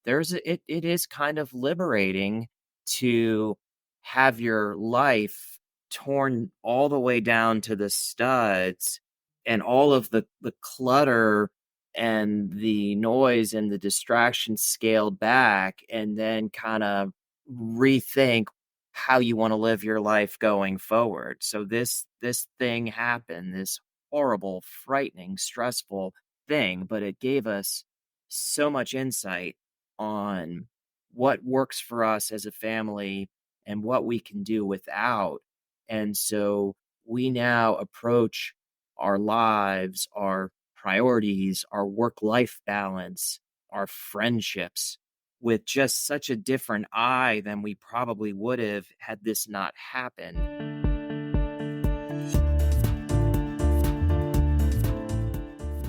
it is kind of liberating to have your life torn all the way down to the studs, and all of the clutter and the noise and the distraction scaled back, and then kind of rethink how you want to live your life going forward. So this thing happened, this horrible, frightening, stressful thing, but it gave us so much insight on what works for us as a family and what we can do without. And so we now approach our lives, our priorities, our work life balance, our friendships with just such a different eye than we probably would have had this not happened.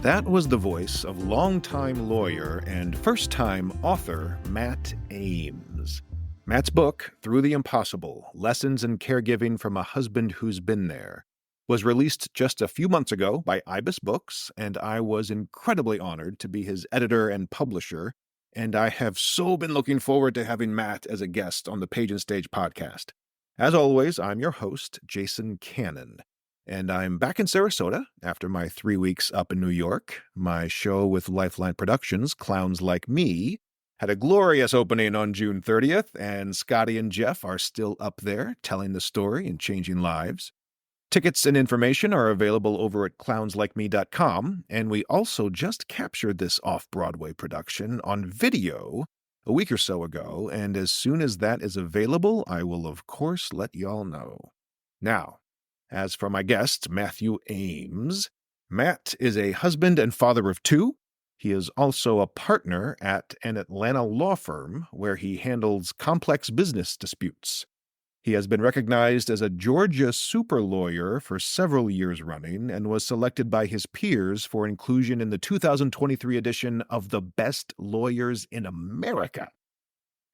That was the voice of longtime lawyer and first-time author Matt Ames. Matt's book, Through the Impossible: Lessons in Caregiving from a Husband Who's Been There, was released just a few months ago by Ibis Books, and I was incredibly honored to be his editor and publisher, and I have so been looking forward to having Matt as a guest on the Page and Stage podcast. As always, I'm your host, Jason Cannon. And I'm back in Sarasota after my 3 weeks up in New York. My show with Lifeline Productions, Clowns Like Me, had a glorious opening on June 30th, and Scotty and Jeff are still up there telling the story and changing lives. Tickets and information are available over at clownslikeme.com, and we also just captured this off-Broadway production on video a week or so ago, and as soon as that is available, I will of course let y'all know. Now, as for my guest, Matthew Ames, Matt is a husband and father of two. He is also a partner at an Atlanta law firm where he handles complex business disputes. He has been recognized as a Georgia super lawyer for several years running and was selected by his peers for inclusion in the 2023 edition of the Best Lawyers in America.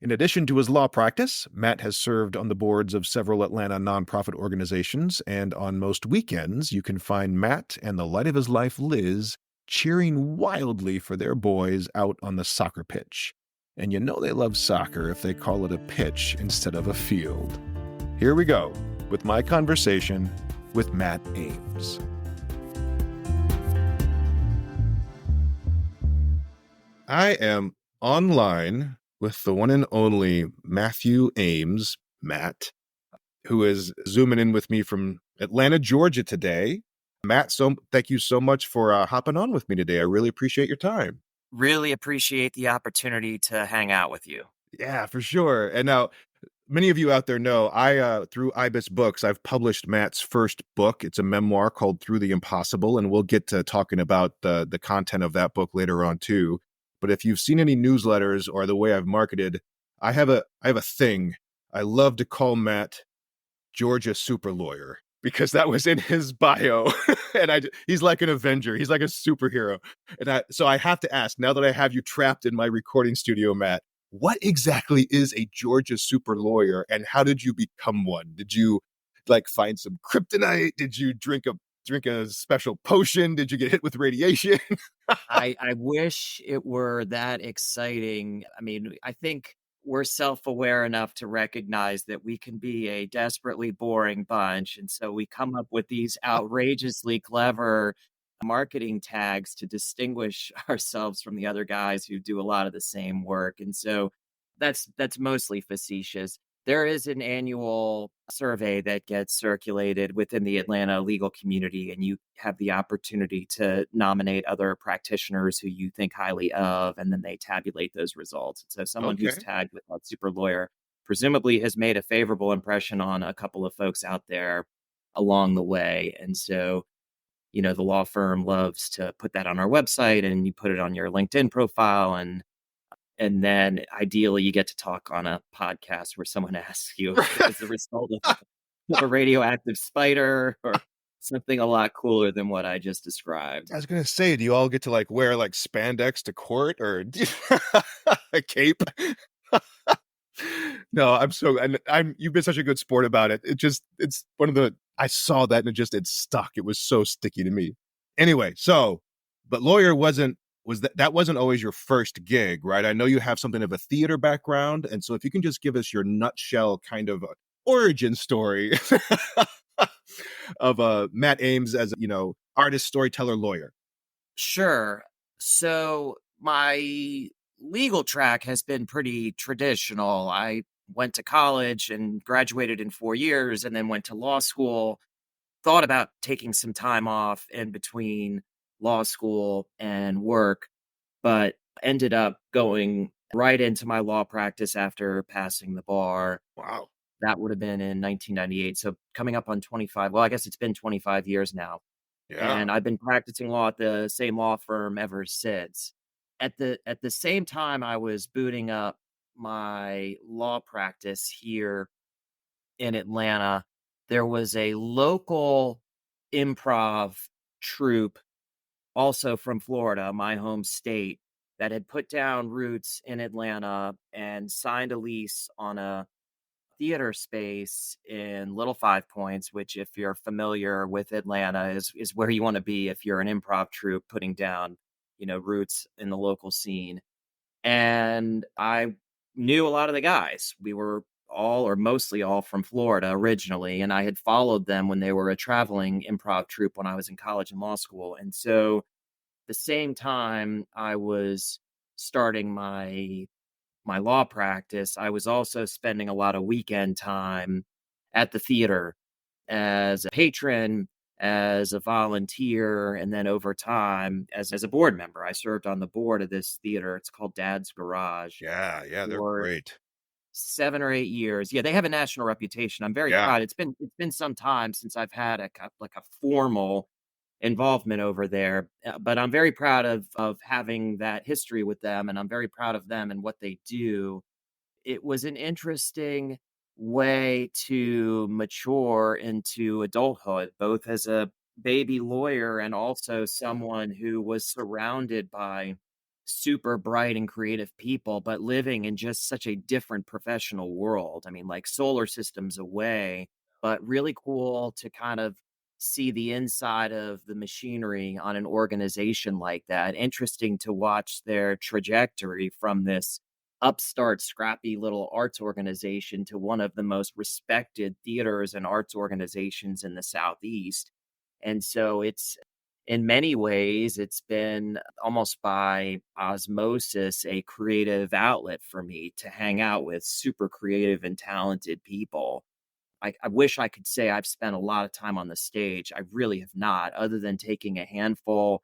In addition to his law practice, Matt has served on the boards of several Atlanta nonprofit organizations, and on most weekends you can find Matt and the light of his life, Liz, cheering wildly for their boys out on the soccer pitch. And you know they love soccer if they call it a pitch instead of a field. Here we go with my conversation with Matt Ames. I am online with the one and only Matthew Ames, Matt, who is zooming in with me from Atlanta, Georgia today. Matt, thank you so much for hopping on with me today. I really appreciate your time. Really appreciate the opportunity to hang out with you. Yeah, for sure. And now, many of you out there know, through Ibis Books, I've published Matt's first book. It's a memoir called Through the Impossible, and we'll get to talking about the content of that book later on too. But if you've seen any newsletters or the way I've marketed, I have a thing. I love to call Matt Georgia super lawyer because that was in his bio. And he's like an Avenger. He's like a superhero. And so I have to ask, now that I have you trapped in my recording studio, Matt, what exactly is a Georgia super lawyer and how did you become one? Did you find some kryptonite? Did you drink a special potion? Did you get hit with radiation? I wish it were that exciting. I mean, I think we're self-aware enough to recognize that we can be a desperately boring bunch. And so we come up with these outrageously clever marketing tags to distinguish ourselves from the other guys who do a lot of the same work. And so that's mostly facetious. There is an annual survey that gets circulated within the Atlanta legal community, and you have the opportunity to nominate other practitioners who you think highly of, and then they tabulate those results. So someone who's tagged with a super lawyer presumably has made a favorable impression on a couple of folks out there along the way. And so, you know, the law firm loves to put that on our website, and you put it on your LinkedIn profile, and then ideally you get to talk on a podcast where someone asks you if it's the result of a radioactive spider or something a lot cooler than what I just described. I was going to say, do you all get to wear spandex to court or a cape? No, you've been such a good sport about it. It's one of the, I saw that and it stuck. It was so sticky to me. Anyway, but lawyer wasn't was that wasn't always your first gig, right? I know you have something of a theater background, and so if you can just give us your nutshell kind of origin story of Matt Ames as artist, storyteller, lawyer. Sure. So my legal track has been pretty traditional. I went to college and graduated in 4 years and then went to law school. Thought about taking some time off in between law school and work, but ended up going right into my law practice after passing the bar. Wow. That would have been in 1998. So coming up on 25, well, I guess it's been 25 years now. Yeah. And I've been practicing law at the same law firm ever since. At the same time I was booting up my law practice here in Atlanta, there was a local improv troupe, also from Florida, my home state, that had put down roots in Atlanta and signed a lease on a theater space in Little Five Points, which, if you're familiar with Atlanta, is where you want to be if you're an improv troupe putting down, roots in the local scene. And I knew a lot of the guys. We were all or mostly all from Florida originally, and I had followed them when they were a traveling improv troupe when I was in college and law school. And so the same time I was starting my law practice, I was also spending a lot of weekend time at the theater as a patron, as a volunteer, and then over time as a board member. I served on the board of this theater. It's called Dad's Garage Yeah, yeah, they're for great. 7 or 8 years. Yeah, they have a national reputation. I'm very Yeah, proud. It's been some time since I've had like a formal involvement over there, but I'm very proud of having that history with them, and I'm very proud of them and what they do. It was an interesting way to mature into adulthood, both as a baby lawyer and also someone who was surrounded by super bright and creative people, but living in just such a different professional world. I mean, like solar systems away, but really cool to kind of see the inside of the machinery on an organization like that. Interesting to watch their trajectory from this upstart, scrappy little arts organization to one of the most respected theaters and arts organizations in the Southeast. And so in many ways, it's been almost by osmosis a creative outlet for me to hang out with super creative and talented people. I wish I could say I've spent a lot of time on the stage. I really have not, other than taking a handful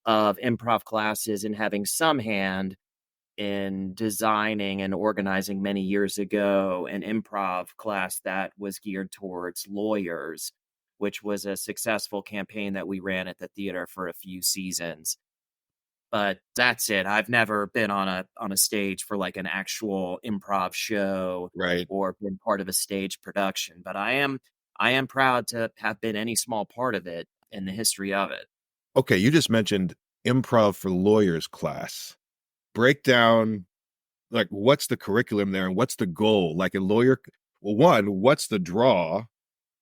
of improv classes and having some hand in designing and organizing many years ago an improv class that was geared towards lawyers, which was a successful campaign that we ran at the theater for a few seasons. But that's it. I've never been on a stage for like an actual improv show right. or been part of a stage production, but I am proud to have been any small part of it in the history of it. Okay, you just mentioned improv for lawyers class. Break down like what's the curriculum there and what's the goal? Like a lawyer, well, one, what's the draw?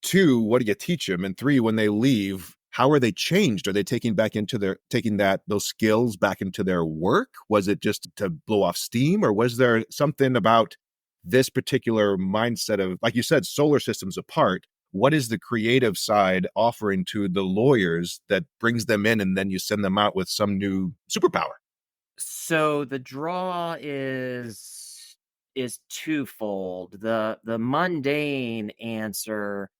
Two, what do you teach them? And three, when they leave, how are they changed? Are they taking that those skills back into their work? Was it just to blow off steam, or was there something about this particular mindset of, like you said, solar systems apart? What is the creative side offering to the lawyers that brings them in, and then you send them out with some new superpower? So the draw is twofold. The mundane answer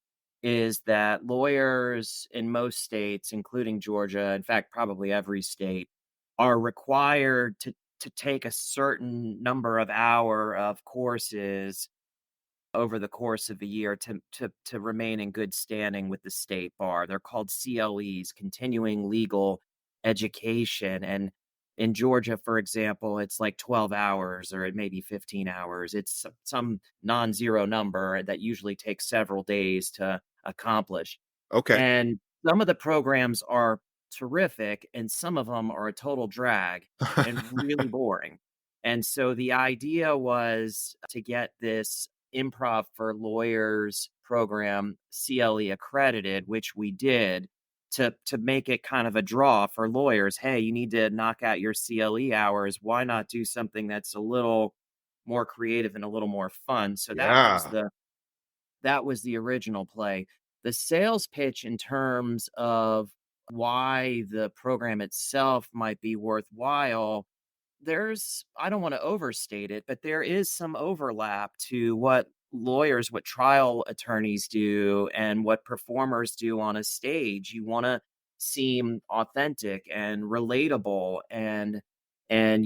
is that lawyers in most states, including Georgia, in fact, probably every state, are required to take a certain number of hour of courses over the course of a year to remain in good standing with the state bar. They're called CLEs, continuing legal education. And in Georgia, for example, it's like 12 hours or it may be 15 hours. It's some non-zero number that usually takes several days to accomplish. Okay. And some of the programs are terrific, and some of them are a total drag and really boring. And so the idea was to get this Improv for Lawyers program CLE accredited, which we did, to make it kind of a draw for lawyers. Hey, you need to knock out your CLE hours. Why not do something that's a little more creative and a little more fun? So Yeah. that was the original play. The sales pitch in terms of why the program itself might be worthwhile, there's I don't wanna overstate it, but there is some overlap to what trial attorneys do and what performers do on a stage. You wanna seem authentic and relatable, and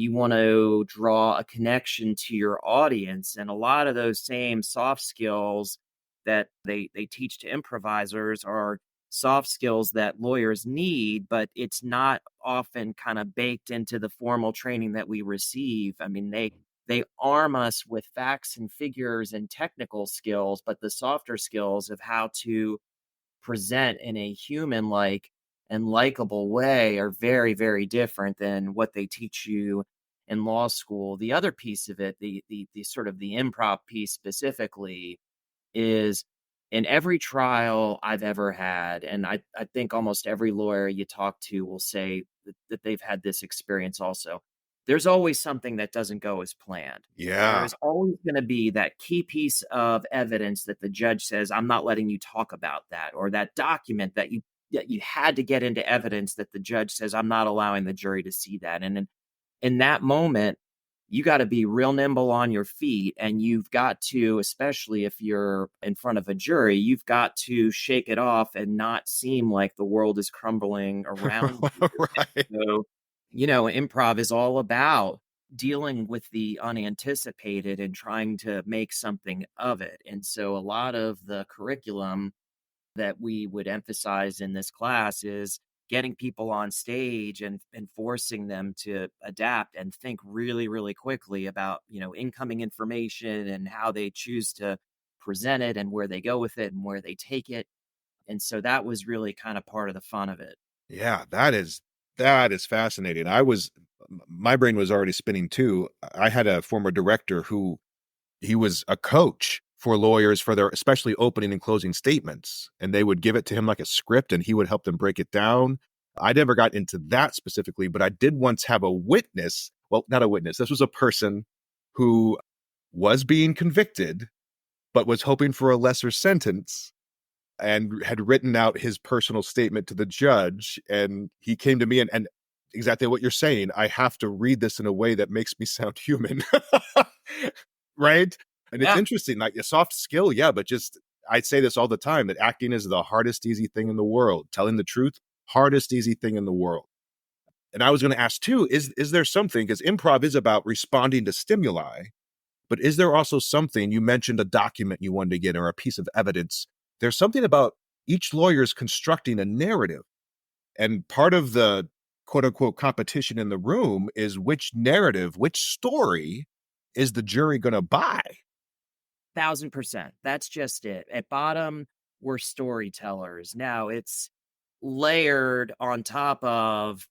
you want to draw a connection to your audience, and a lot of those same soft skills that they teach to improvisers are soft skills that lawyers need, but it's not often kind of baked into the formal training that we receive. I mean, they arm us with facts and figures and technical skills, but the softer skills of how to present in a human like and likable way are very, very different than what they teach you in law school. The other piece of it, the sort of the improv piece specifically, is in every trial I've ever had, and I think almost every lawyer you talk to will say that they've had this experience also. There's always something that doesn't go as planned. There Yeah. is always going to be that key piece of evidence that the judge says, I'm not letting you talk about that, or that document that you had to get into evidence that the judge says, I'm not allowing the jury to see that. And in that moment, you got to be real nimble on your feet, and you've got to, especially if you're in front of a jury, you've got to shake it off and not seem like the world is crumbling around you. Right. So, improv is all about dealing with the unanticipated and trying to make something of it. And so a lot of the curriculum that we would emphasize in this class is getting people on stage and forcing them to adapt and think really, really quickly about, incoming information and how they choose to present it and where they go with it and where they take it. And so that was really kind of part of the fun of it. Yeah, that is fascinating. My brain was already spinning too. I had a former director who he was a coach for lawyers for their especially opening and closing statements, and they would give it to him like a script, and he would help them break it down. I never got into that specifically, but I did once have a witness. Well, not a witness. This was a person who was being convicted, but was hoping for a lesser sentence and had written out his personal statement to the judge. And he came to me and exactly what you're saying. I have to read this in a way that makes me sound human. Right? And it's Yeah. interesting, like a soft skill, yeah, but just I say this all the time that acting is the hardest, easy thing in the world. Telling the truth, hardest, easy thing in the world. And I was going to ask too, is there something, because improv is about responding to stimuli, but is there also something, you mentioned a document you wanted to get or a piece of evidence. There's something about each lawyer's constructing a narrative. And part of the quote unquote competition in the room is which narrative, which story is the jury going to buy? 1,000%. That's just it. At bottom, we're storytellers. Now it's layered on top of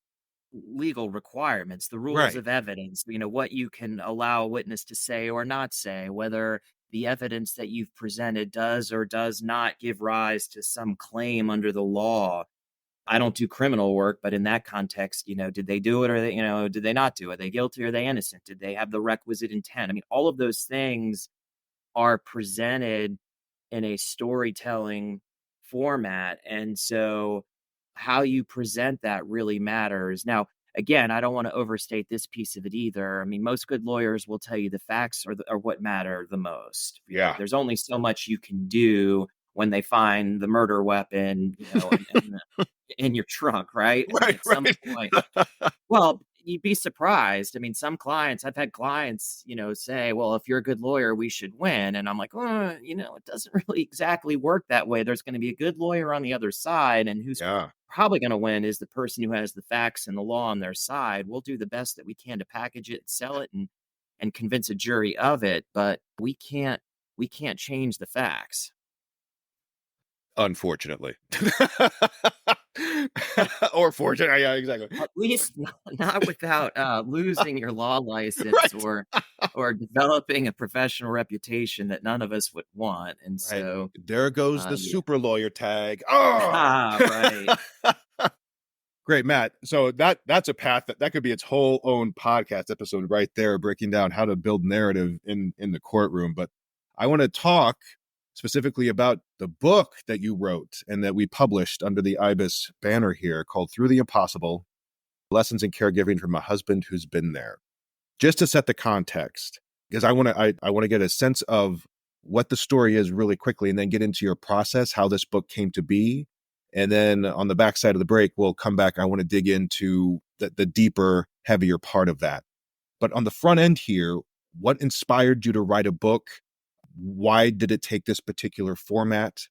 legal requirements, the rules Right. of evidence, what you can allow a witness to say or not say, whether the evidence that you've presented does or does not give rise to some claim under the law. I don't do criminal work, but in that context, did they do it or did they not do it? Are they guilty or are they innocent? Did they have the requisite intent? I mean, all of those things are presented in a storytelling format. And so how you present that really matters. Now, again, I don't want to overstate this piece of it either. I mean, most good lawyers will tell you the facts are what matter the most. Yeah. There's only so much you can do when they find the murder weapon, in your trunk, right? I mean, Right, at some right. point, well, you'd be surprised. I mean, I've had clients, say, well, if you're a good lawyer, we should win. And I'm like, it doesn't really exactly work that way. There's going to be a good lawyer on the other side. And who's Yeah. probably going to win is the person who has the facts and the law on their side. We'll do the best that we can to package it, sell it, and convince a jury of it. But we can't change the facts. Unfortunately. Or fortunate. Yeah, exactly. At least not without, losing your law license Right. or developing a professional reputation that none of us would want, and Right. so, There goes the yeah. super lawyer tag. Oh. Right. Great, Matt. So that's a path that could be its whole own podcast episode right there, breaking down how to build narrative in the courtroom. But I want to talk specifically about the book that you wrote and that we published under the IBIS banner here, called Through the Impossible: Lessons in Caregiving from a Husband Who's Been There. Just to set the context, because I want to get a sense of what the story is really quickly, and then get into your process, how this book came to be. And then on the backside of the break, we'll come back. I want to dig into the deeper, heavier part of that. But on the front end here, what inspired you to write a book? Why did it take this particular format?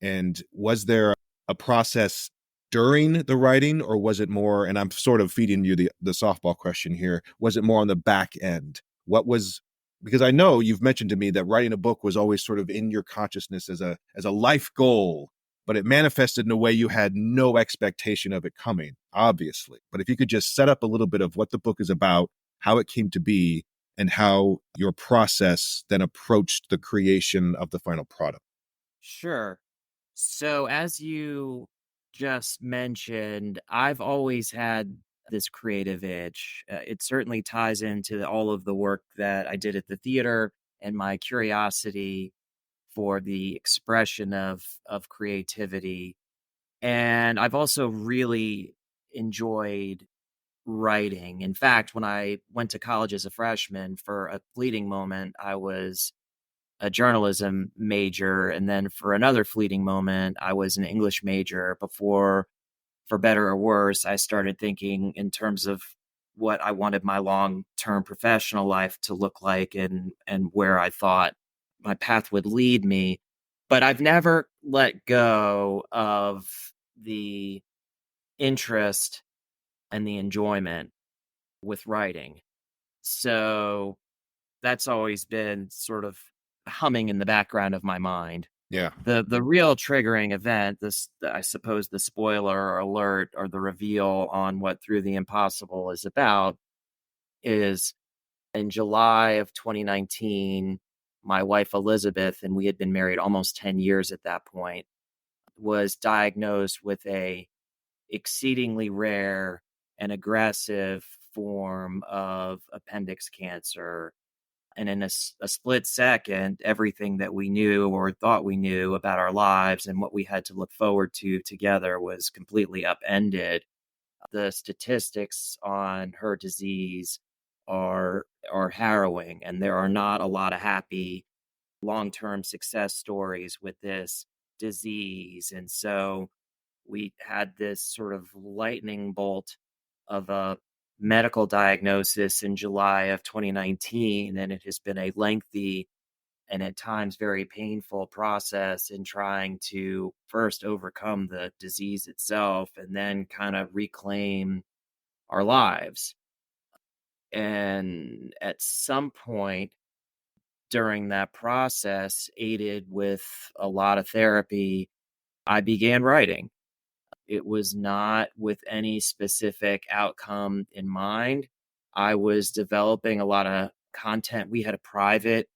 And was there a process during the writing, or was it more, and I'm sort of feeding you the softball question here, was it more on the back end? What was, because I know you've mentioned to me that writing a book was always sort of in your consciousness as a life goal, but it manifested in a way you had no expectation of it coming, obviously. But if you could just set up a little bit of what the book is about, how it came to be, and how your process then approached the creation of the final product. Sure. So, as you just mentioned, I've always had this creative itch. It certainly ties into all of the work that I did at the theater and my curiosity for the expression of creativity. And I've also really enjoyed writing. In fact, when I went to college as a freshman, for a fleeting moment, I was a journalism major, and then for another fleeting moment, I was an English major before, for better or worse, I started thinking in terms of what I wanted my long-term professional life to look like, and where I thought my path would lead me. But I've never let go of the interest and the enjoyment with writing. So that's always been sort of humming in the background of my mind. Yeah. The real triggering event, this, I suppose, the spoiler alert or the reveal on what Through the Impossible is about, is in July of 2019, my wife Elizabeth, and we had been married almost 10 years at that point, was diagnosed with a exceedingly rare and aggressive form of appendix cancer. And in a split second, everything that we knew or thought we knew about our lives and what we had to look forward to together was completely upended. The statistics on her disease are harrowing, and there are not a lot of happy long-term success stories with this disease. And so we had this sort of lightning bolt of a medical diagnosis in July of 2019, and it has been a lengthy and at times very painful process in trying to first overcome the disease itself and then kind of reclaim our lives. And at some point during that process, aided with a lot of therapy, I began writing. It was not with any specific outcome in mind. I was developing a lot of content. We had a private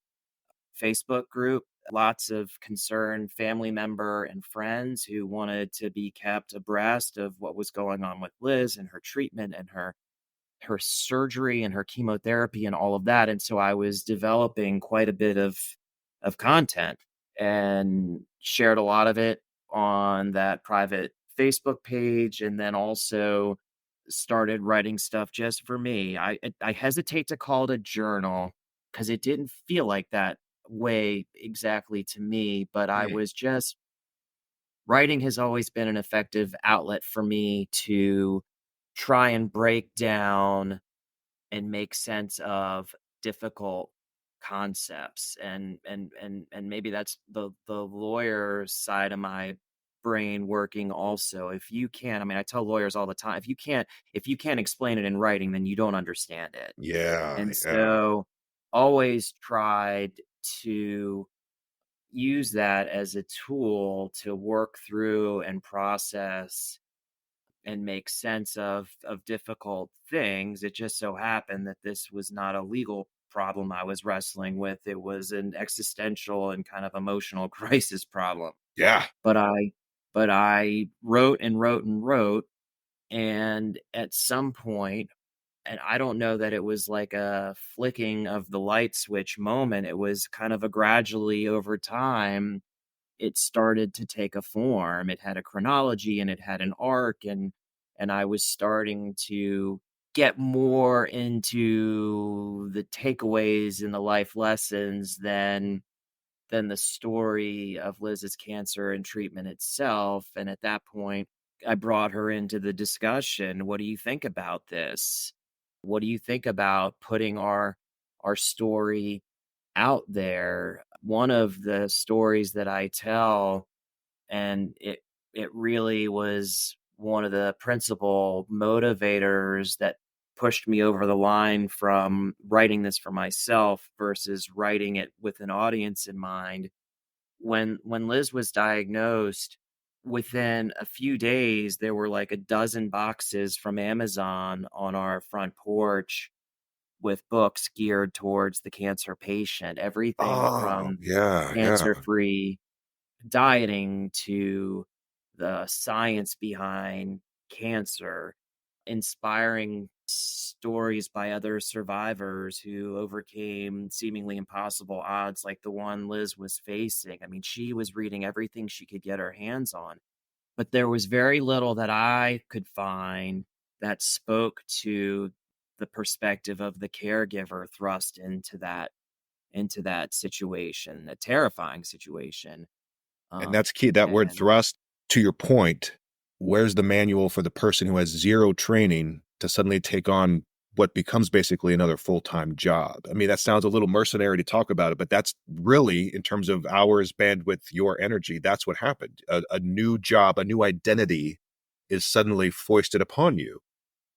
Facebook group, lots of concerned family member and friends who wanted to be kept abreast of what was going on with Liz and her treatment and her surgery and her chemotherapy and all of that. And so I was developing quite a bit of content and shared a lot of it on that private Facebook page, and then also started writing stuff just for me. I hesitate to call it a journal because it didn't feel like that way exactly to me, but I Mm. was just, writing has always been an effective outlet for me to try and break down and make sense of difficult concepts. And maybe that's the lawyer side of my brain working also. If you can't, I mean, I tell lawyers all the time, if you can't explain it in writing, then you don't understand it. Yeah, And yeah. so always tried to use that as a tool to work through and process and make sense of difficult things. It just so happened that this was not a legal problem I was wrestling with. It was an existential and kind of emotional crisis problem. Yeah. But I wrote and wrote and wrote, And at some point, and I don't know that it was like a flicking of the light switch moment, it was kind of a gradually over time, it started to take a form. It had a chronology and it had an arc, and I was starting to get more into the takeaways and the life lessons than the story of Liz's cancer and treatment itself. And at that point, I brought her into the discussion. What do you think about this? What do you think about putting our story out there? One of the stories that I tell, and it really was one of the principal motivators that pushed me over the line from writing this for myself versus writing it with an audience in mind. When Liz was diagnosed, within a few days, there were like a dozen boxes from Amazon on our front porch with books geared towards the cancer patient, everything Oh, from yeah, yeah. cancer-free dieting to the science behind cancer, inspiring stories by other survivors who overcame seemingly impossible odds like the one Liz was facing. I mean, she was reading everything she could get her hands on, but there was very little that I could find that spoke to the perspective of the caregiver thrust into that situation, a terrifying situation. And Um, that's key, that word and thrust. To your point, where's the manual for the person who has 0 training to suddenly take on what becomes basically another full-time job? I mean, that sounds a little mercenary to talk about it, but that's really, in terms of hours, bandwidth, your energy, that's what happened. A new job, a new identity is suddenly foisted upon you,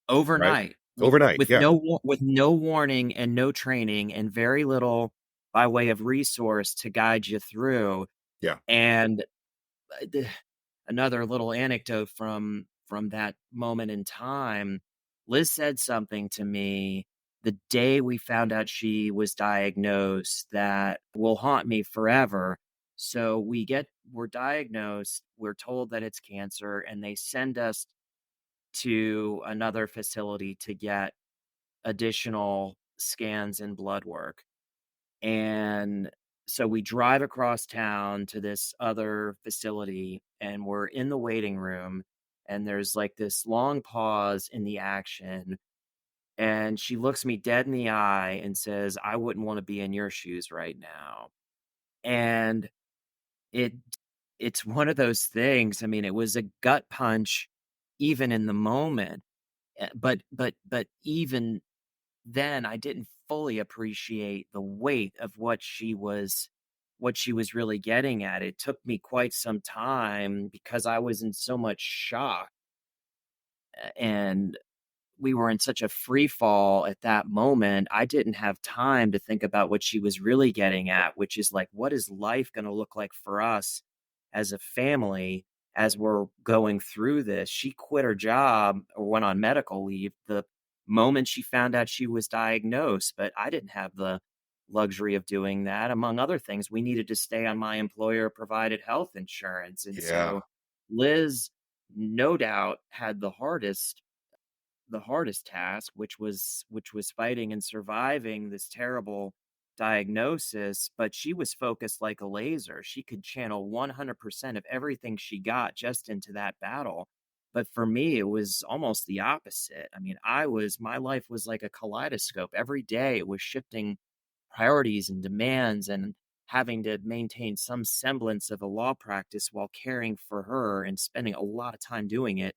right? overnight, Overnight, yeah, with no warning and no training and very little by way of resource to guide you through. yeah. And the another little anecdote from that moment in time, Liz said something to me the day we found out she was diagnosed that will haunt me forever. So we're diagnosed, we're told that it's cancer, and they send us to another facility to get additional scans and blood work. And so we drive across town to this other facility and we're in the waiting room, and there's like this long pause in the action, and she looks me dead in the eye and says, "I wouldn't want to be in your shoes right now." And it it's one of those things. I mean, it was a gut punch even in the moment. But even then I didn't fully appreciate the weight of what she was really getting at. It took me quite some time because I was in so much shock, and we were in such a free fall at that moment. I didn't have time to think about what she was really getting at, which is like, what is life going to look like for us as a family as we're going through this? She quit her job or went on medical leave the moment she found out she was diagnosed, but I didn't have the luxury of doing that. Among other things, we needed to stay on my employer provided health insurance. And Yeah, so Liz, no doubt, had the hardest task, which was fighting and surviving this terrible diagnosis, but she was focused like a laser. She could channel 100% of everything she got just into that battle. But for me, it was almost the opposite. I mean, my life was like a kaleidoscope. Every day it was shifting priorities and demands and having to maintain some semblance of a law practice while caring for her and spending a lot of time doing it,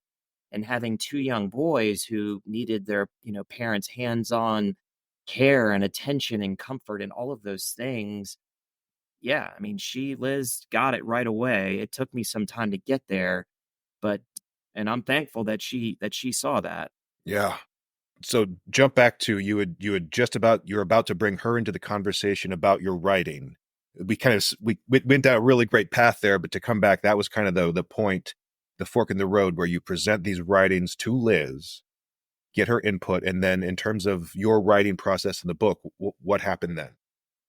and having 2 young boys who needed their, parents' hands-on care and attention and comfort and all of those things. Yeah, I mean, Liz got it right away. It took me some time to get there, but and I'm thankful that she saw that. yeah. So jump back to you had just about you're about to bring her into the conversation about your writing. We kind of we went down a really great path there, but to come back, that was kind of the point, the fork in the road where you present these writings to Liz, get her input, and then in terms of your writing process in the book, what happened then?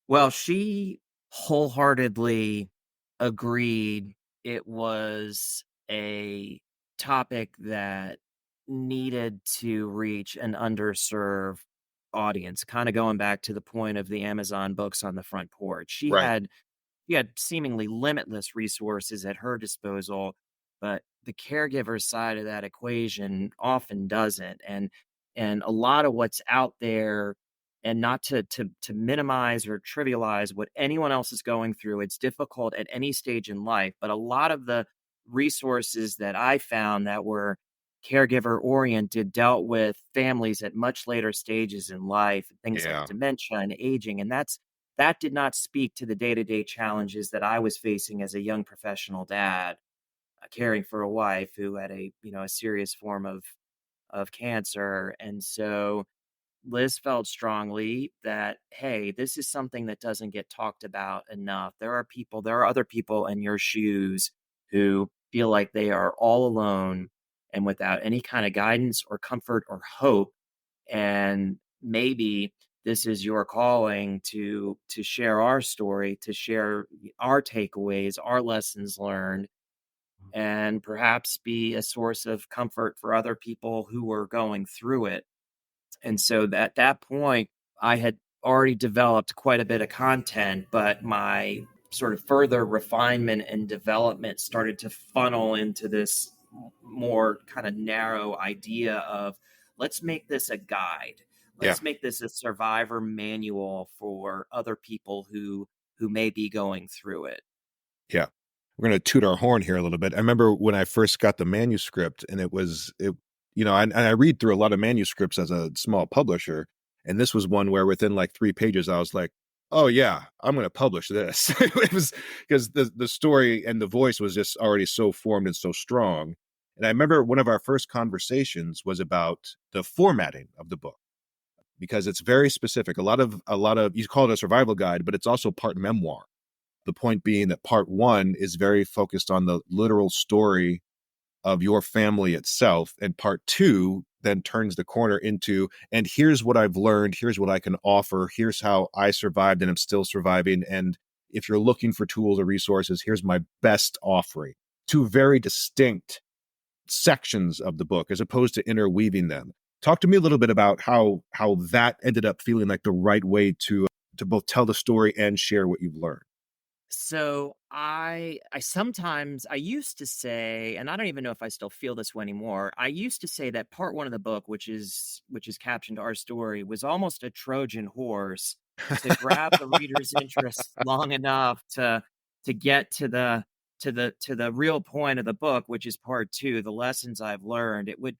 Well, she wholeheartedly agreed it was a topic that needed to reach an underserved audience, kinda going back to the point of the Amazon books on the front porch. Right. She had seemingly limitless resources at her disposal, but the caregiver side of that equation often doesn't, and a lot of what's out there, and not to minimize or trivialize what anyone else is going through, it's difficult at any stage in life, but a lot of the resources that I found that were caregiver oriented dealt with families at much later stages in life, things like Yeah. dementia and aging, and that did not speak to the day-to-day challenges that I was facing as a young professional dad, caring for a wife who had a serious form of cancer. And so Liz felt strongly that, hey, this is something that doesn't get talked about enough. There are other people in your shoes who feel like they are all alone and without any kind of guidance or comfort or hope. And maybe this is your calling to share our story, to share our takeaways, our lessons learned, and perhaps be a source of comfort for other people who are going through it. And so at that point, I had already developed quite a bit of content, but my sort of further refinement and development started to funnel into this more kind of narrow idea of, let's make this a guide. Yeah. Let's make this a survivor manual for other people who may be going through it. Yeah. We're gonna toot our horn here a little bit. I remember when I first got the manuscript and and I read through a lot of manuscripts as a small publisher, and this was one where within like 3 pages, I was like, "Oh yeah, I'm gonna publish this." It was because the story and the voice was just already so formed and so strong. And I remember one of our first conversations was about the formatting of the book because it's very specific. A lot of you call it a survival guide, but it's also part memoir. The point being that part one is very focused on the literal story of your family itself. And part two then turns the corner into, and here's what I've learned. Here's what I can offer. Here's how I survived and I'm still surviving. And if you're looking for tools or resources, here's my best offering. Two very distinct sections of the book as opposed to interweaving them. Talk to me a little bit about how that ended up feeling like the right way to both tell the story and share what you've learned. So I sometimes I used to say, and I don't even know if I still feel this way anymore. I used to say that part one of the book, which is captioned Our Story, was almost a Trojan horse to grab the reader's interest long enough to get to the real point of the book, which is part two, the lessons I've learned. It would,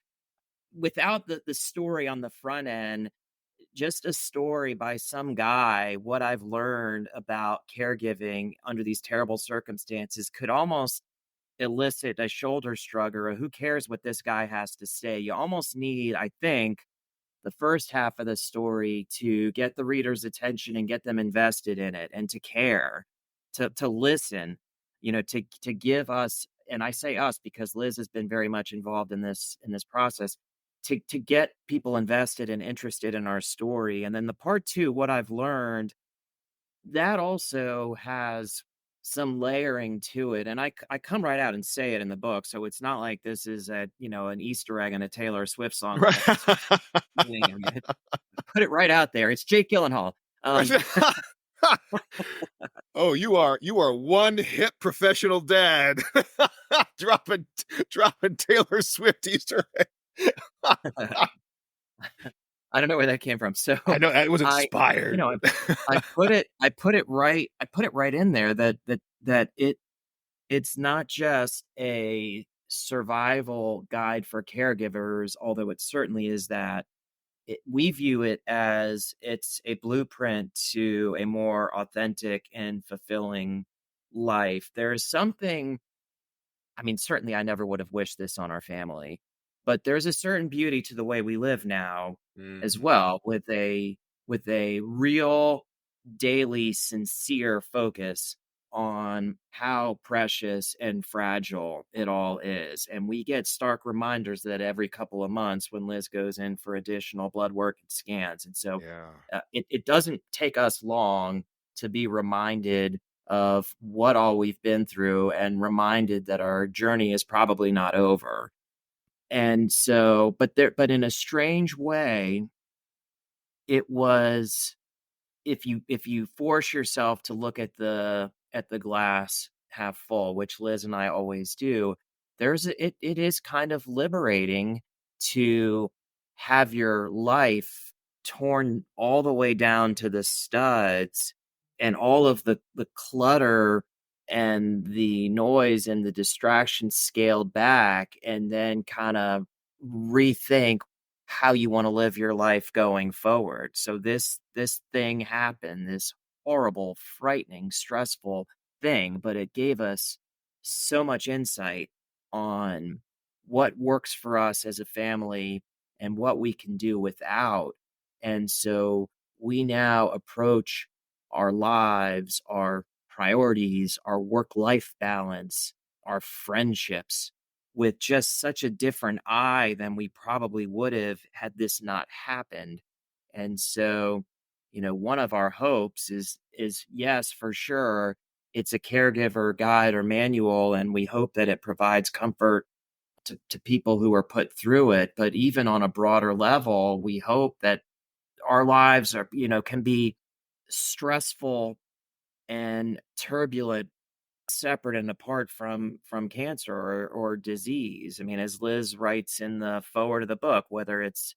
without the story on the front end, just a story by some guy, what I've learned about caregiving under these terrible circumstances could almost elicit a shoulder shrug or a who cares what this guy has to say. You almost need, I think, the first half of the story to get the reader's attention and get them invested in it and to care, to listen, to give us, and I say us because Liz has been very much involved in this process, to get people invested and interested in our story. And then the part two, what I've learned, that also has some layering to it. And I come right out and say it in the book. So it's not like this is an Easter egg in a Taylor Swift song that has this meaning. I mean, put it right out there. It's Jake Gyllenhaal. Um, Oh, you are one hit professional dad. dropping dropping Taylor Swift Easter egg. I don't know where that came from. So I know it was I, you inspired. know, I put it right in there that it's not just a survival guide for caregivers, although it certainly is that. We view it as it's a blueprint to a more authentic and fulfilling life. There is something, I mean, certainly I never would have wished this on our family, but there's a certain beauty to the way we live now as Mhm. well, with a real daily sincere focus on how precious and fragile it all is. And we get stark reminders that every couple of months when Liz goes in for additional blood work and scans. And so Yeah. it doesn't take us long to be reminded of what all we've been through and reminded that our journey is probably not over. And so, but in a strange way, it was, if you force yourself to look at the glass half full, which Liz and I always do, it is kind of liberating to have your life torn all the way down to the studs, and all of the clutter and the noise and the distractions scaled back, and then kind of rethink how you want to live your life going forward. So this thing happened, this horrible, frightening, stressful thing, but it gave us so much insight on what works for us as a family and what we can do without. And so we now approach our lives, our priorities, our work life balance, our friendships with just such a different eye than we probably would have had this not happened. And so, one of our hopes is yes, for sure, it's a caregiver guide or manual, and we hope that it provides comfort to people who are put through it. But even on a broader level, we hope that our lives are, can be stressful and turbulent, separate and apart from cancer or disease. I mean, as Liz writes in the forward of the book, whether it's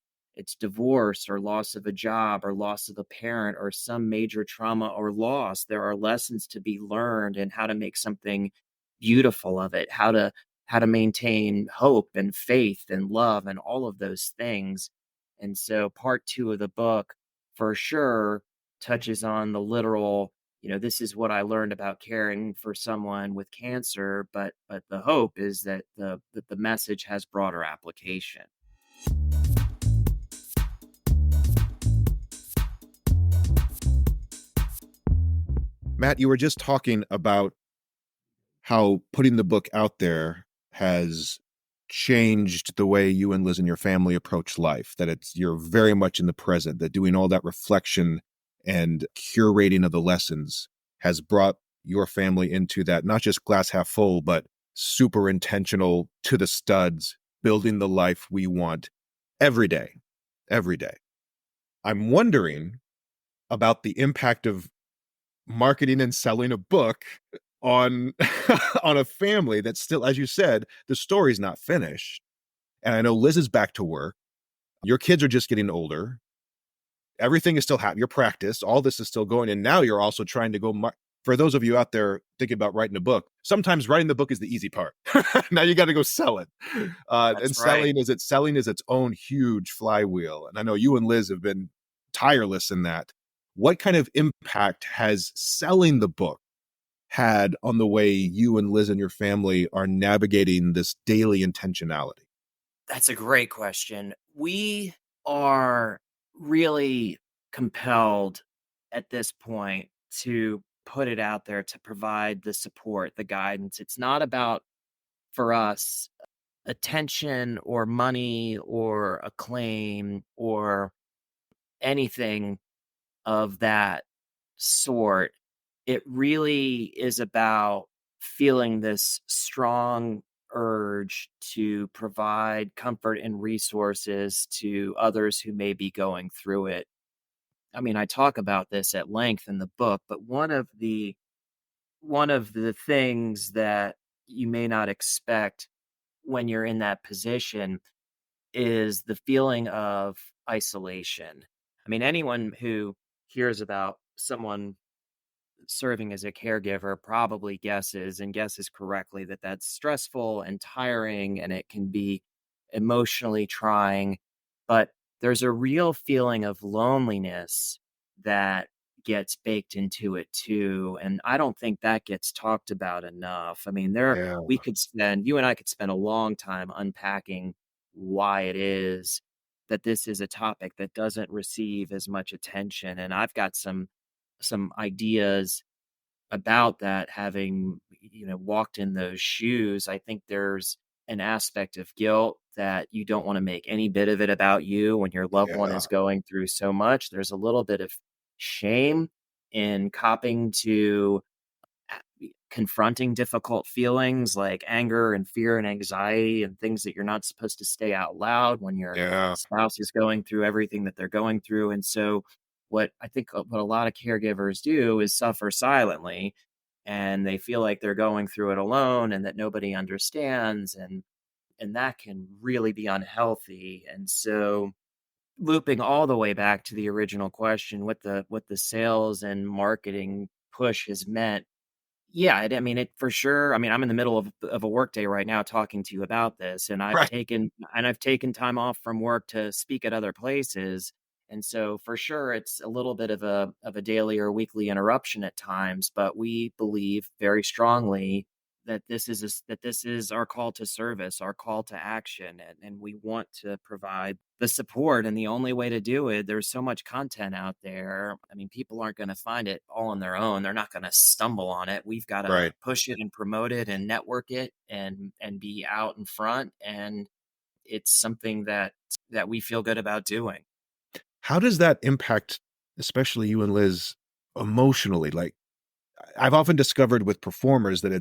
divorce or loss of a job or loss of a parent or some major trauma or loss, there are lessons to be learned and how to make something beautiful of it, how to maintain hope and faith and love and all of those things. And so part two of the book for sure touches on the literal, this is what I learned about caring for someone with cancer, but the hope is that the message has broader application. Matt, you were just talking about how putting the book out there has changed the way you and Liz and your family approach life, that you're very much in the present, that doing all that reflection and curating of the lessons has brought your family into that, not just glass half full, but super intentional to the studs, building the life we want every day, every day. I'm wondering about the impact of marketing and selling a book on on a family that's still, as you said, the story's not finished. And I know Liz is back to work. Your kids are just getting older. Everything is still happening. Your practice, all this is still going. And now you're also trying to for those of you out there thinking about writing a book, sometimes writing the book is the easy part. Now you got to go sell it. That's And right. selling is its own huge flywheel. And I know you and Liz have been tireless in that. What kind of impact has selling the book had on the way you and Liz and your family are navigating this daily intentionality? That's a great question. We are really compelled at this point to put it out there, to provide the support, the guidance. It's not about, for us, attention or money or acclaim or anything of that sort. It really is about feeling this strong urge to provide comfort and resources to others who may be going through it. I mean, I talk about this at length in the book, but one of the things that you may not expect when you're in that position is the feeling of isolation. I mean, anyone who hears about someone serving as a caregiver probably guesses correctly that that's stressful and tiring and it can be emotionally trying. But there's a real feeling of loneliness that gets baked into it too. And I don't think that gets talked about enough. I mean, Yeah. you and I could spend a long time unpacking why it is that this is a topic that doesn't receive as much attention. And I've got some ideas about that, having walked in those shoes. I think there's an aspect of guilt that you don't want to make any bit of it about you when your loved one Yeah. is going through so much. There's a little bit of shame in copping to confronting difficult feelings like anger and fear and anxiety and things that you're not supposed to say out loud when your Yeah. spouse is going through everything that they're going through. And so, what I think what a lot of caregivers do is suffer silently, and they feel like they're going through it alone and that nobody understands, and that can really be unhealthy. And so, looping all the way back to the original question, what the sales and marketing push has meant, yeah, I mean, it for sure. I mean, I'm in the middle of a workday right now talking to you about this, and Right. I've taken time off from work to speak at other places. And so for sure it's a little bit of a daily or weekly interruption at times, but we believe very strongly that this is our call to service, our call to action, and we want to provide the support. And the only way to do it, there's so much content out there. I mean, people aren't going to find it all on their own. They're not going to stumble on it. We've got to Right. push it and promote it and network it and be out in front. And it's something that we feel good about doing. How does that impact, especially you and Liz, emotionally? Like, I've often discovered with performers that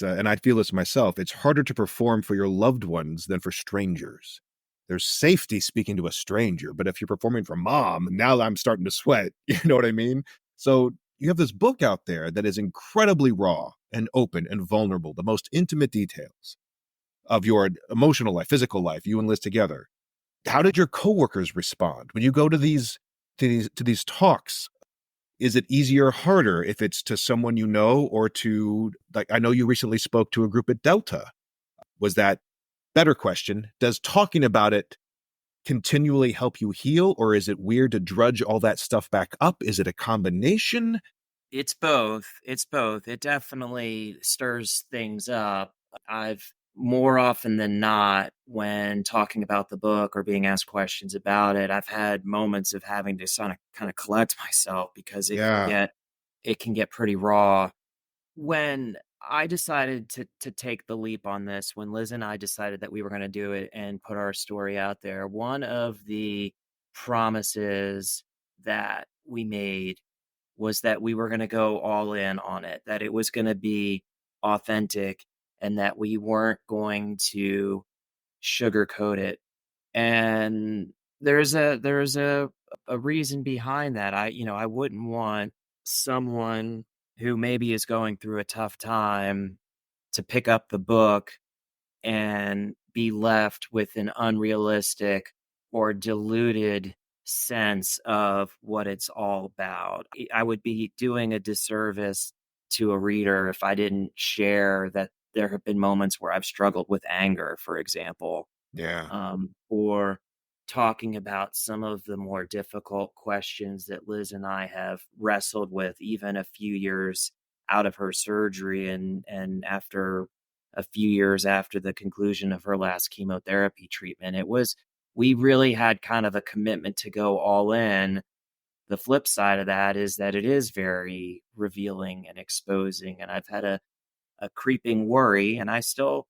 and I feel this myself, it's harder to perform for your loved ones than for strangers. There's safety speaking to a stranger, but if you're performing for mom, now I'm starting to sweat. You know what I mean? So you have this book out there that is incredibly raw and open and vulnerable, the most intimate details of your emotional life, physical life, you and Liz together. How did your coworkers respond when you go to these talks? Is it easier or harder if it's to someone you know, or to, like, I know you recently spoke to a group at Delta. Was that better question? Does talking about it continually help you heal, or is it weird to drudge all that stuff back up? Is it a combination? It's both. It's both. It definitely stirs things up. I've more often than not, when talking about the book or being asked questions about it, I've had moments of having to kind of collect myself because Yeah. it can get pretty raw. When I decided to take the leap on this, when Liz and I decided that we were going to do it and put our story out there, one of the promises that we made was that we were gonna go all in on it, that it was gonna be authentic, and that we weren't going to sugarcoat it. And there's a reason behind that. I wouldn't want someone who maybe is going through a tough time to pick up the book and be left with an unrealistic or diluted sense of what it's all about. I would be doing a disservice to a reader if I didn't share that there have been moments where I've struggled with anger, for example, Yeah. or talking about some of the more difficult questions that Liz and I have wrestled with, even a few years out of her surgery, and after a few years after the conclusion of her last chemotherapy treatment. We really had kind of a commitment to go all in. The flip side of that is that it is very revealing and exposing, and I've had a creeping worry, and I still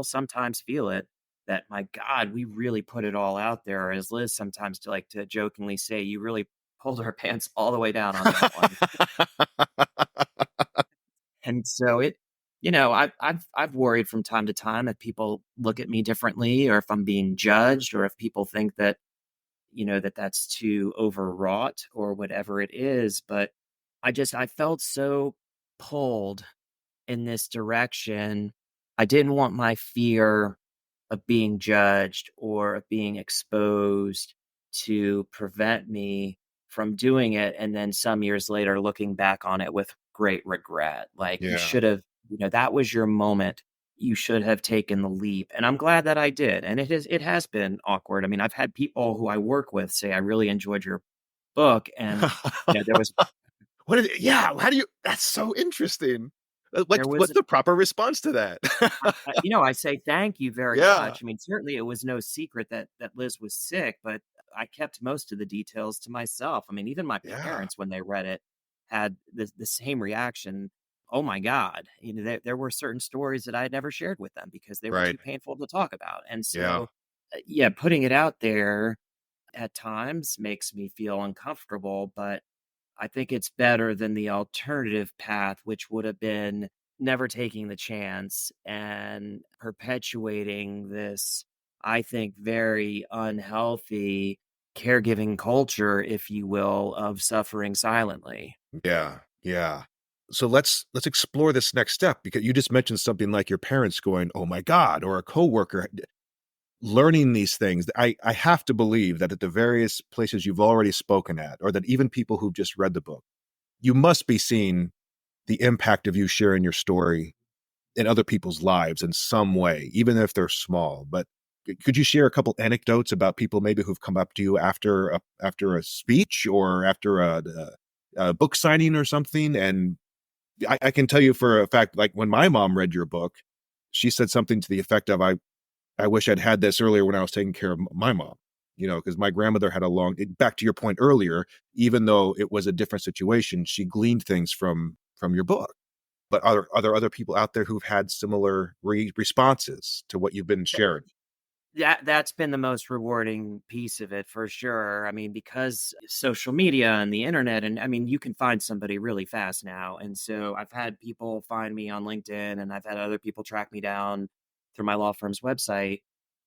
sometimes feel it, that, my God, we really put it all out there, or as Liz sometimes to like to jokingly say, "You really pulled our pants all the way down on that one." And so I've worried from time to time that people look at me differently, or if I'm being judged, or if people think that, that that's too overwrought or whatever it is, but I felt so pulled in this direction. I didn't want my fear of being judged or of being exposed to prevent me from doing it. And then some years later, looking back on it with great regret. Like, you Yeah. should have, that was your moment. You should have taken the leap. And I'm glad that I did. And it has been awkward. I mean, I've had people who I work with say, "I really enjoyed your book." And, there was, Yeah, how do you, that's so interesting. Like, there was what's the proper response to that? I say thank you very Yeah. much. I mean, certainly it was no secret that Liz was sick, but I kept most of the details to myself. I mean, even my Yeah. parents, when they read it, had the same reaction. Oh my God. There were certain stories that I had never shared with them because they were Right. too painful to talk about. And Yeah. so, yeah, putting it out there at times makes me feel uncomfortable, but I think it's better than the alternative path, which would have been never taking the chance and perpetuating this, I think, very unhealthy caregiving culture, if you will, of suffering silently. Yeah, yeah. So let's explore this next step because you just mentioned something like your parents going, "Oh my god," or a coworker learning these things. I have to believe that at the various places you've already spoken at, or that even people who've just read the book, you must be seeing the impact of you sharing your story in other people's lives in some way, even if they're small. But could you share a couple anecdotes about people maybe who've come up to you after a speech or after a book signing or something? And I can tell you for a fact, like when my mom read your book, she said something to the effect of, I wish I'd had this earlier when I was taking care of my mom, because my grandmother had a back to your point earlier, even though it was a different situation, she gleaned things from your book. But are there other people out there who've had similar responses to what you've been sharing? That's been the most rewarding piece of it for sure. I mean, because social media and the internet, and I mean, you can find somebody really fast now. And so I've had people find me on LinkedIn, and I've had other people track me down through my law firm's website,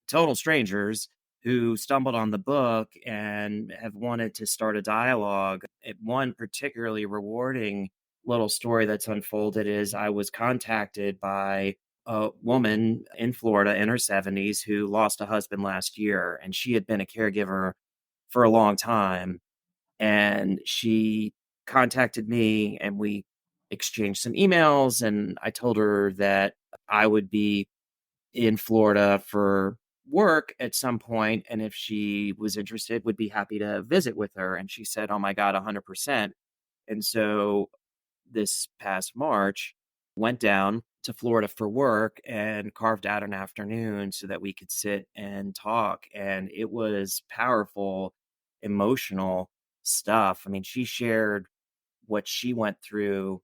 total strangers who stumbled on the book and have wanted to start a dialogue. One particularly rewarding little story that's unfolded is I was contacted by a woman in Florida in her 70s who lost a husband last year, and she had been a caregiver for a long time. And she contacted me, and we exchanged some emails. And I told her that I would be in Florida for work at some point, and if she was interested, would be happy to visit with her. And she said, "Oh my God, 100%." And so this past March, went down to Florida for work and carved out an afternoon so that we could sit and talk. And it was powerful, emotional stuff. I mean, she shared what she went through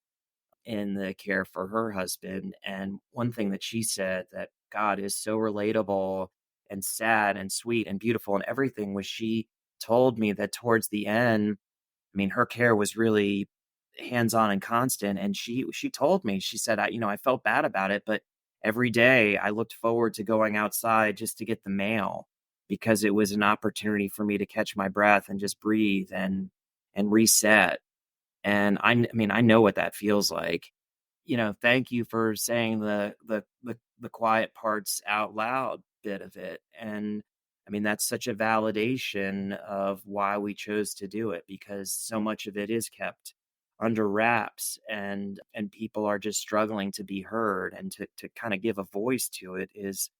in the care for her husband. And one thing that she said that God is so relatable and sad and sweet and beautiful and everything was she told me that towards the end, I mean, her care was really hands-on and constant, and she told me, she said, I felt bad about it, but every day I looked forward to going outside just to get the mail because it was an opportunity for me to catch my breath and just breathe and reset. And I mean, I know what that feels like. Thank you for saying the quiet parts out loud bit of it. And I mean, that's such a validation of why we chose to do it because so much of it is kept under wraps and people are just struggling to be heard and to kind of give a voice to it is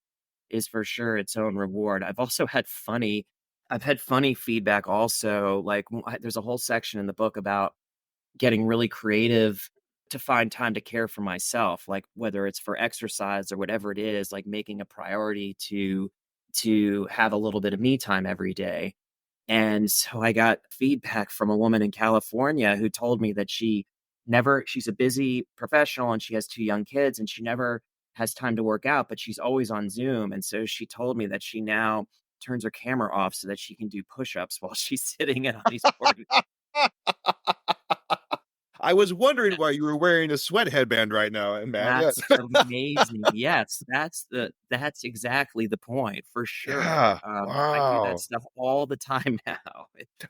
for sure its own reward. I've had funny feedback also. Like there's a whole section in the book about getting really creative to find time to care for myself, like whether it's for exercise or whatever it is, like making a priority to have a little bit of me time every day. And so I got feedback from a woman in California who told me that she's a busy professional and she has two young kids and she never has time to work out, but she's always on Zoom. And so she told me that she now turns her camera off so that she can do push-ups while she's sitting in on these board. I was wondering why you were wearing a sweat headband right now, Matt. Yes. That's amazing. Yes, that's exactly the point, for sure. Yeah. I do that Wow. stuff all the time now.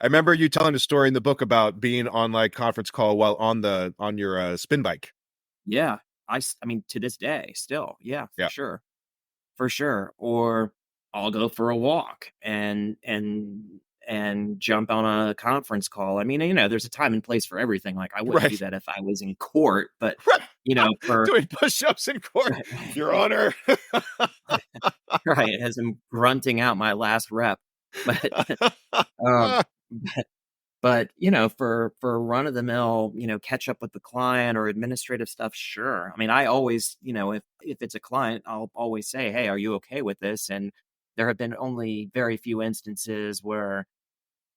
I remember you telling a story in the book about being on like conference call while on your spin bike. Yeah, I mean, to this day, still, yeah, for Yeah. sure, for sure. Or I'll go for a walk and jump on a conference call. I mean, there's a time and place for everything. Like, I wouldn't do Right. that if I was in court, but, Right. for Doing push-ups in court, Your Honor. right, as I'm grunting out my last rep. But, um But, for run of the mill, catch up with the client or administrative stuff, sure. I mean, I always, if it's a client, I'll always say, "Hey, are you okay with this?" And there have been only very few instances where,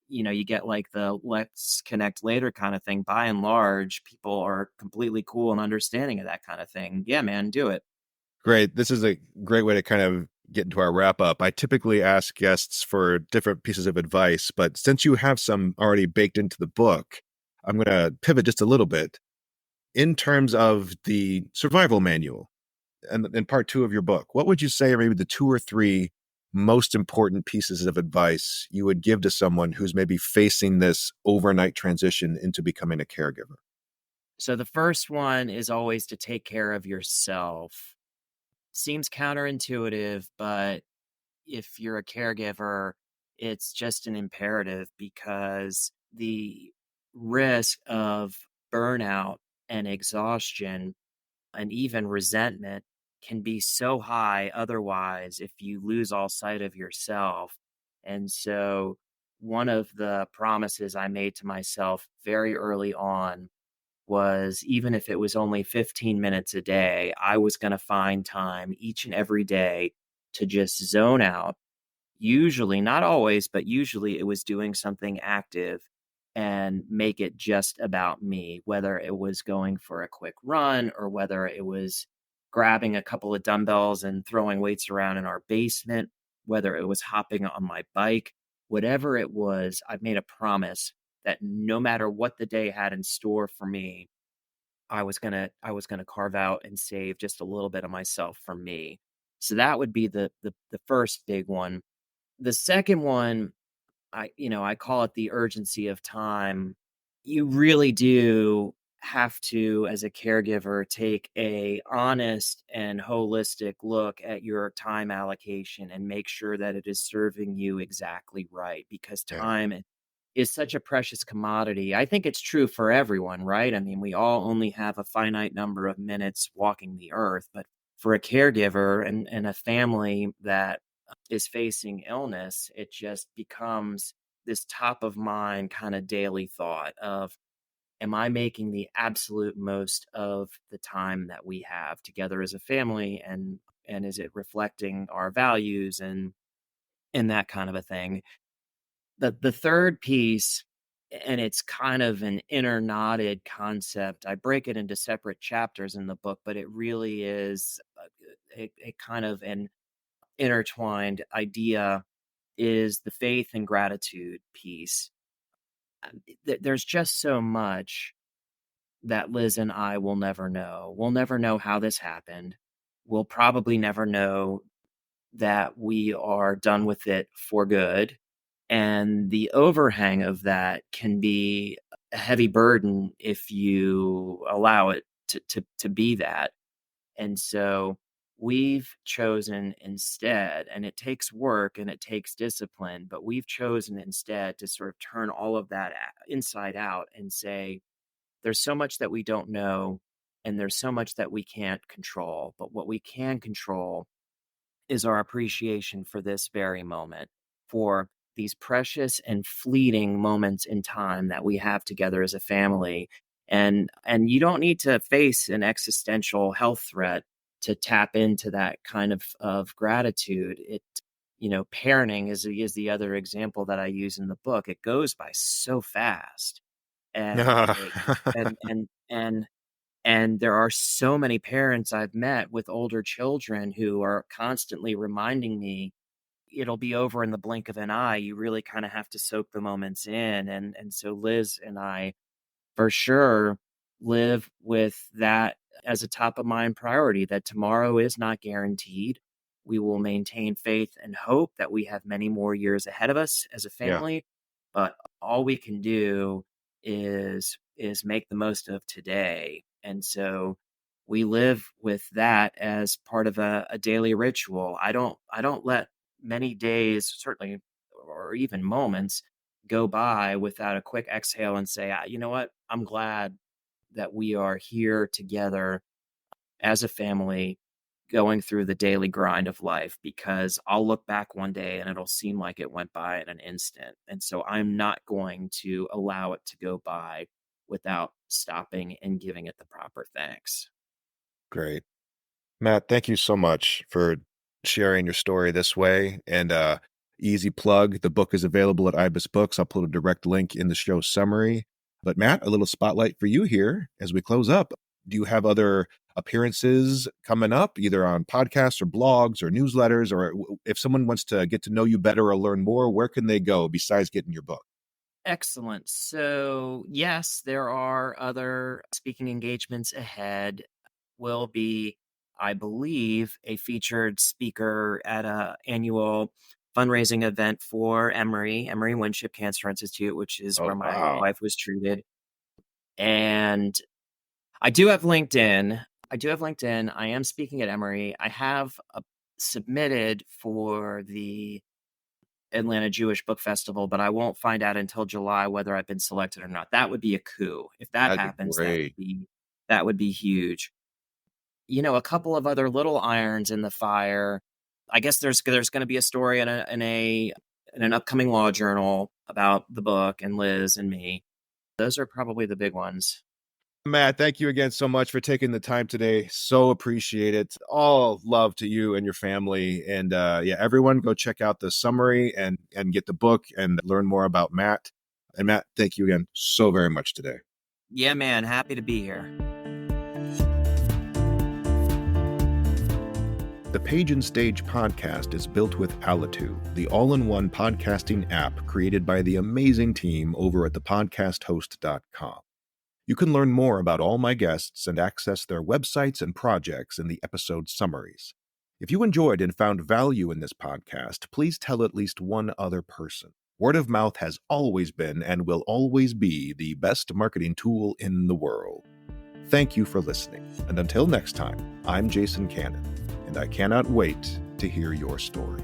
you get like the let's connect later kind of thing. By and large, people are completely cool and understanding of that kind of thing. Yeah, man, do it. Great. This is a great way to kind of get into our wrap up. I typically ask guests for different pieces of advice, but since you have some already baked into the book, I'm going to pivot just a little bit. In terms of the survival manual and in part two of your book, what would you say are maybe the two or three most important pieces of advice you would give to someone who's maybe facing this overnight transition into becoming a caregiver? So the first one is always to take care of yourself. Seems counterintuitive, but if you're a caregiver, it's just an imperative because the risk of burnout and exhaustion and even resentment can be so high otherwise if you lose all sight of yourself. And so, one of the promises I made to myself very early on was even if it was only 15 minutes a day, I was going to find time each and every day to just zone out. Usually, not always, but usually it was doing something active and make it just about me, whether it was going for a quick run or whether it was grabbing a couple of dumbbells and throwing weights around in our basement, whether it was hopping on my bike, whatever it was, I've made a promise that no matter what the day had in store for me, I was gonna carve out and save just a little bit of myself for me. So that would be the first big one. The second one, I call it the urgency of time. You really do have to, as a caregiver, take a honest and holistic look at your time allocation and make sure that it is serving you exactly right because Yeah. time is such a precious commodity. I think it's true for everyone, right? I mean, we all only have a finite number of minutes walking the earth, but for a caregiver and a family that is facing illness, it just becomes this top of mind kind of daily thought of, am I making the absolute most of the time that we have together as a family, and is it reflecting our values and that kind of a thing. The third piece, and it's kind of an interknotted concept. I break it into separate chapters in the book, but it really is a kind of an intertwined idea, is the faith and gratitude piece. There's just so much that Liz and I will never know. We'll never know how this happened. We'll probably never know that we are done with it for good. And the overhang of that can be a heavy burden if you allow it to be that. And so we've chosen instead, and it takes work and it takes discipline, but we've chosen instead to sort of turn all of that inside out and say, there's so much that we don't know, and there's so much that we can't control. But what we can control is our appreciation for this very moment, for these precious and fleeting moments in time that we have together as a family. And you don't need to face an existential health threat to tap into that kind of gratitude. Parenting is the other example that I use in the book. It goes by so fast. And it and there are so many parents I've met with older children who are constantly reminding me it'll be over in the blink of an eye. You really kind of have to soak the moments in. And so Liz and I for sure live with that as a top of mind priority, that tomorrow is not guaranteed. We will maintain faith and hope that we have many more years ahead of us as a Yeah. family, but all we can do is make the most of today. And so we live with that as part of a daily ritual. I don't let many days, certainly, or even moments, go by without a quick exhale and say, you know what? I'm glad that we are here together as a family going through the daily grind of life, because I'll look back one day and it'll seem like it went by in an instant. And so I'm not going to allow it to go by without stopping and giving it the proper thanks. Great. Matt, thank you so much for sharing your story this way. And easy plug, the book is available at Ibis Books. I'll put a direct link in the show summary. But Matt, a little spotlight for you here as we close up. Do you have other appearances coming up, either on podcasts or blogs or newsletters? Or if someone wants to get to know you better or learn more, where can they go besides getting your book? Excellent. So, yes, there are other speaking engagements ahead. Will be, I believe, a featured speaker at a annual fundraising event for Emory Winship Cancer Institute, which is Oh, where my wow. wife was treated. And I do have LinkedIn. I am speaking at Emory. I have submitted for the Atlanta Jewish Book Festival, but I won't find out until July whether I've been selected or not. That would be a coup. If that That'd be happens, great. that would be huge. A couple of other little irons in the fire. I guess there's going to be a story in an upcoming law journal about the book and Liz and me. Those are probably the big ones. Matt, thank you again so much for taking the time today. So appreciate it. All love to you and your family. And yeah, everyone go check out the summary and get the book and learn more about Matt. And Matt, thank you again so very much today. Yeah, man, happy to be here. The Page and Stage podcast is built with Alitu, the all-in-one podcasting app created by the amazing team over at thepodcasthost.com. You can learn more about all my guests and access their websites and projects in the episode summaries. If you enjoyed and found value in this podcast, please tell at least one other person. Word of mouth has always been and will always be the best marketing tool in the world. Thank you for listening, and until next time, I'm Jason Cannon, and I cannot wait to hear your story.